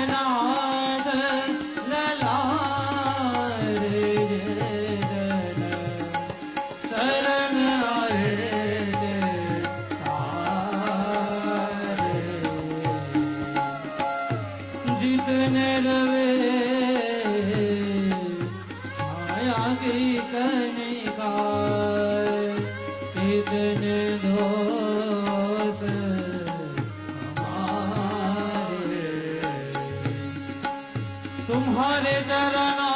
नाथ ललारे शरण आए तारे जितने रवे छाया की कनिका इतने दोष हमारे तुम्हारे चरणों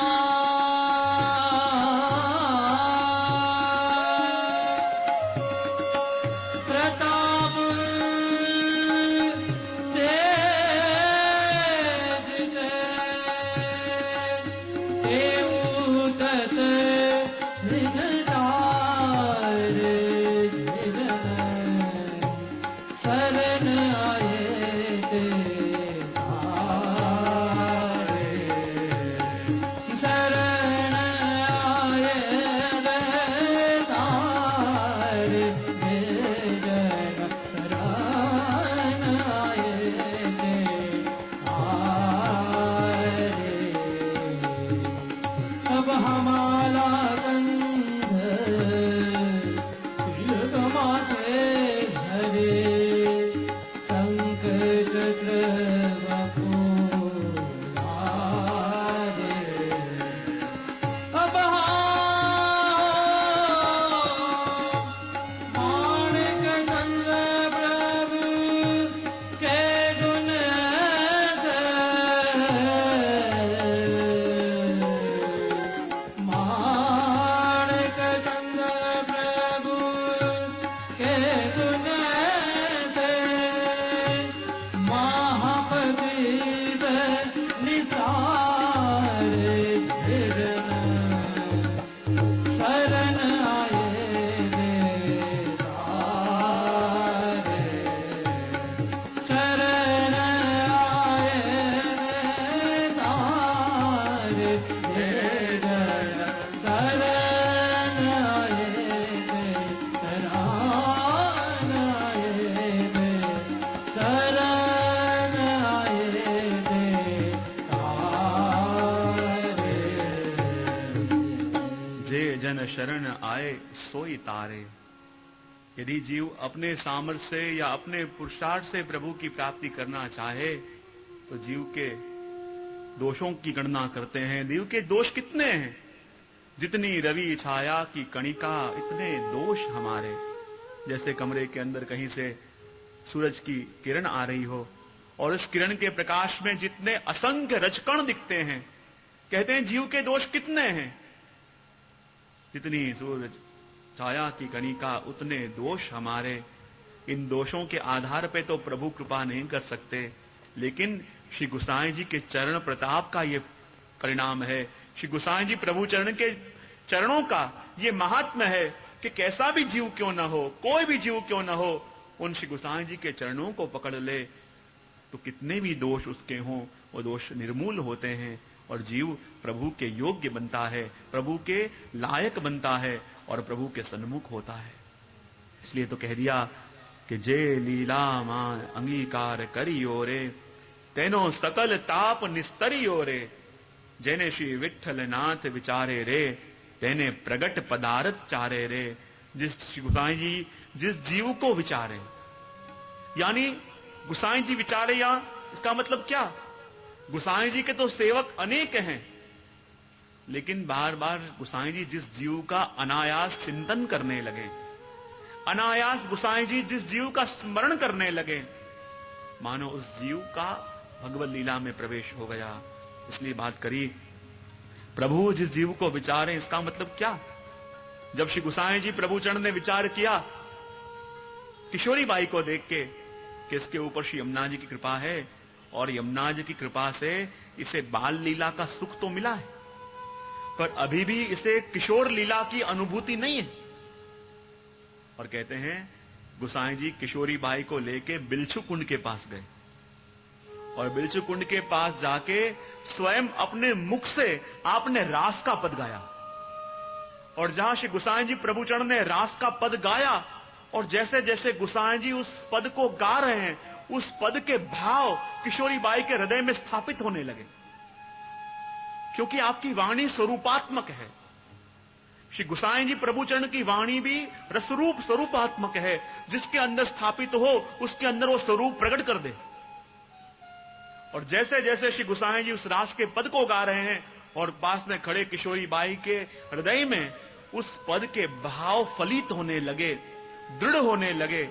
प्रताप तेज तत श्रृंगारे शरण आए तारे शरण आए तारे शरण आए तारे अब हमारा कंध तिलक माथे धरे संकट बपुरारे अब माणिक कंद प्रभु के गुण माणिक कंद प्रभु के गुण महापति निसारे शरण आए तारे शरण आए तारे शरण आए जन शरण आए सोई तारे। यदि जीव अपने सामर्थ्य से या अपने पुरुषार्थ से प्रभु की प्राप्ति करना चाहे तो जीव के दोषों की गणना करते हैं। जीव के दोष कितने हैं? जितनी रवि छाया की कणिका इतने दोष हमारे। जैसे कमरे के अंदर कहीं से सूरज की किरण आ रही हो और इस किरण के प्रकाश में जितने असंख्य रजकण दिखते हैं, कहते हैं जीव के दोष कितने हैं? जितनी सूरज छाया की कणिका उतने दोष हमारे। इन दोषों के आधार पे तो प्रभु कृपा नहीं कर सकते, लेकिन श्री गोसाई जी के चरण प्रताप का ये परिणाम है। श्री गोसाई जी प्रभु चरण के चरणों का ये महात्म्य है कि कैसा भी जीव क्यों न हो, कोई भी जीव क्यों न हो, उन श्री गोसाई जी के चरणों को पकड़ ले तो कितने भी दोष उसके हों वो दोष निर्मूल होते हैं और जीव प्रभु के योग्य बनता है, प्रभु के लायक बनता है और प्रभु के सन्मुख होता है। इसलिए तो कह दिया कि जे लीला मान अंगीकार करियो रे, तेनो सकल ताप निस्तरियो रे। जेने श्री विठ्ठल नाथ विचारे रे, तेने प्रगट पदार्थ चारे रे। जिस गोसाई जी जिस जीव को विचारे, यानी गोसाई जी विचारे, या इसका मतलब क्या? गोसाई जी के तो सेवक अनेक हैं, लेकिन बार बार गोसाई जी जिस जीव का अनायास चिंतन करने लगे, अनायास गोसाई जी जिस जीव का स्मरण करने लगे, मानो उस जीव का भगवत लीला में प्रवेश हो गया। इसलिए बात करी प्रभु जिस जीव को विचारे, इसका मतलब क्या? जब श्री गोसाई जी प्रभु चरण ने विचार किया किशोरी बाई को देख के कि इसके ऊपर श्री यमुना जी की कृपा है और यमुना जी की कृपा से इसे बाल लीला का सुख तो मिला है, पर अभी भी इसे किशोर लीला की अनुभूति नहीं है। और कहते हैं गोसाई जी किशोरी बाई को लेके बिलछू कुंड के पास गए और बिलछू कुंड के पास जाके स्वयं अपने मुख से आपने रास का पद गाया। और जहां श्री गोसाई जी प्रभु चरण ने रास का पद गाया और जैसे जैसे गोसाई जी उस पद को गा रहे हैं उस पद के भाव किशोरी बाई के हृदय में स्थापित होने लगे, क्योंकि आपकी वाणी स्वरूपात्मक है। श्री गोसाई जी प्रभुचरण की वाणी भी रसरूप स्वरूपात्मक है, जिसके अंदर स्थापित हो उसके अंदर वो स्वरूप प्रकट कर दे। और जैसे जैसे श्री गोसाई जी उस रास के पद को गा रहे हैं और पास में खड़े किशोरी बाई के हृदय में उस पद के भाव फलित होने लगे, दृढ़ होने लगे,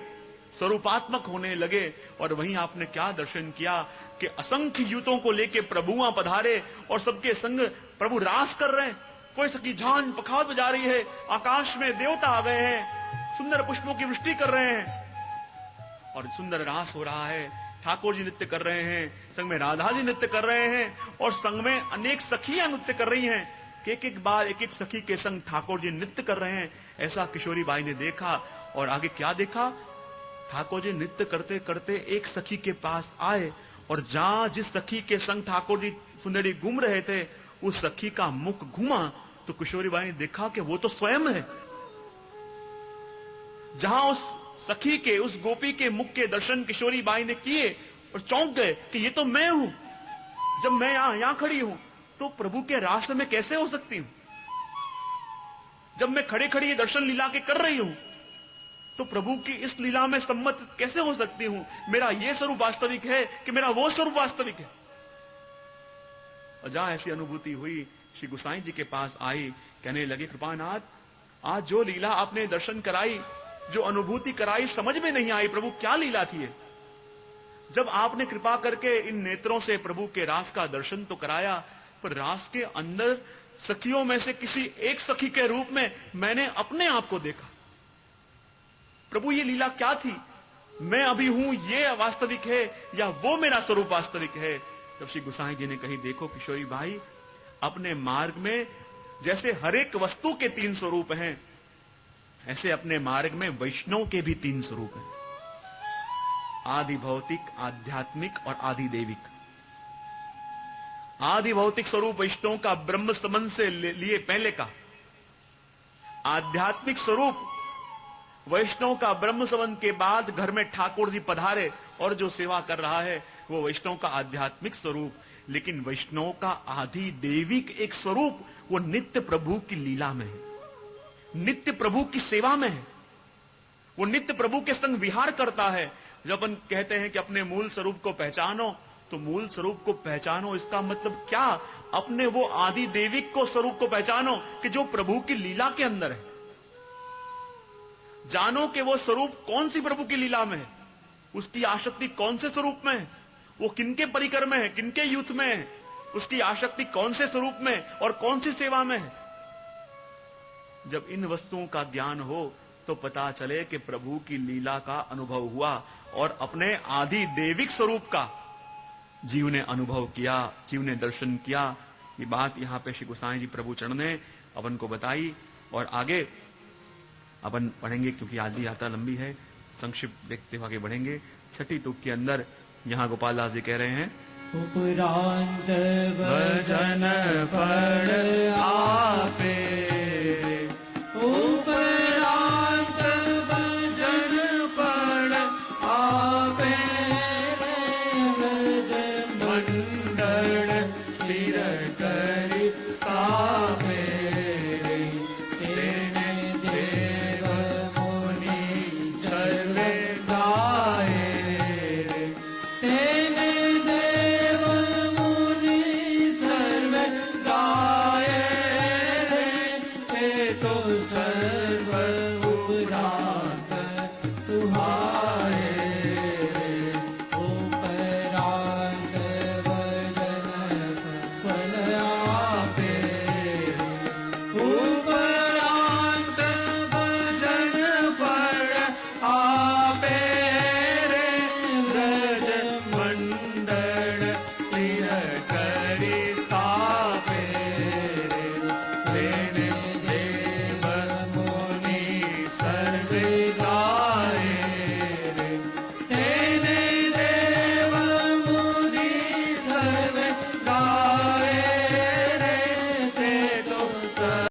स्वरूपात्मक होने लगे। और वहीं आपने क्या दर्शन किया कि असंख्य यूतों को लेके प्रभुआ पधारे और सबके संग प्रभु रास कर रहे हैं। कोई सखी झांझ पखावत बजा रही है, आकाश में देवता आ गए हैं, सुंदर पुष्पों की वृष्टि कर रहे हैं और सुंदर रास हो रहा है। ठाकुर जी नृत्य कर रहे हैं, संग में राधा जी नृत्य कर रहे हैं और संग में अनेक सखियां नृत्य कर रही हैं। एक एक बार एक एक सखी के संग ठाकुर जी नृत्य कर रहे हैं। ऐसा किशोरी बाई ने देखा और आगे क्या देखा, ठाकुर जी नृत्य करते करते एक सखी के पास आए और जहां जिस सखी के संग ठाकुर जी सुंदरी घूम रहे थे उस सखी का मुख घूमा तो किशोरी बाई ने देखा कि वो तो स्वयं है। जहां उस सखी के, उस गोपी के मुख के दर्शन किशोरी बाई ने किए और चौंक गए कि ये तो मैं हूं। जब मैं यहां खड़ी हूं तो प्रभु के रास्ते में कैसे हो सकती हूं? जब मैं खड़े खड़ी ये दर्शन लीला के कर रही हूं तो प्रभु की इस लीला में सम्मत कैसे हो सकती हूं? मेरा ये स्वरूप वास्तविक है कि मेरा वो स्वरूप वास्तविक है? और जहां ऐसी अनुभूति हुई, श्री गोसाई जी के पास आई, कहने लगे कृपानाथ, आज जो लीला आपने दर्शन कराई, जो अनुभूति कराई, समझ में नहीं आई प्रभु क्या लीला थी ये। जब आपने कृपा करके इन नेत्रों से प्रभु के रास का दर्शन तो कराया, पर रास के अंदर सखियों में से किसी एक सखी के रूप में मैंने अपने आप को देखा। प्रभु ये लीला क्या थी? मैं अभी हूं ये वास्तविक है या वो मेरा स्वरूप वास्तविक है? तब श्री गोसाई जी ने कही, देखो किशोरी भाई, अपने मार्ग में जैसे हर एक वस्तु के 3 स्वरूप हैं, ऐसे अपने मार्ग में वैष्णव के भी 3 स्वरूप हैं, आदि भौतिक, आध्यात्मिक और आदि देविक। आदि भौतिक स्वरूप वैष्णव का ब्रह्म संबंध से लिए पहले का, आध्यात्मिक स्वरूप वैष्णव का ब्रह्म संबंध के बाद घर में ठाकुर जी पधारे और जो सेवा कर रहा है वो वैष्णव का आध्यात्मिक स्वरूप। लेकिन वैष्णव का आदि देविक एक स्वरूप वो नित्य प्रभु की लीला में है, नित्य प्रभु की सेवा में है, वो नित्य प्रभु के संग विहार करता है। जब अपन कहते हैं कि अपने मूल स्वरूप को पहचानो, तो मूल स्वरूप को पहचानो इसका मतलब क्या? अपने वो आदि देविक को स्वरूप को पहचानो कि जो प्रभु की लीला के अंदर है। जानो कि वो स्वरूप कौन सी प्रभु की लीला में है, उसकी आसक्ति कौन से स्वरूप में है, वो किनके परिकर में है, किनके युद्ध में है, उसकी आसक्ति कौन से स्वरूप में और कौन सी सेवा में है। जब इन वस्तुओं का ज्ञान हो तो पता चले कि प्रभु की लीला का अनुभव हुआ और अपने आदि देविक स्वरूप का जीव ने अनुभव किया, जीव ने दर्शन किया। ये बात यहाँ पे श्री गोसाई जी प्रभु चरण ने अपन को बताई और आगे अपन पढ़ेंगे, क्योंकि आदि यात्रा लंबी है, संक्षिप्त देखते हुए आगे बढ़ेंगे। छठी तुक के अंदर यहाँ गोपाल दास जी कह रहे हैं, उपरांत भजन फल आपे, उपरांत भजन फल आपे, भजन मंडल स्थिर कर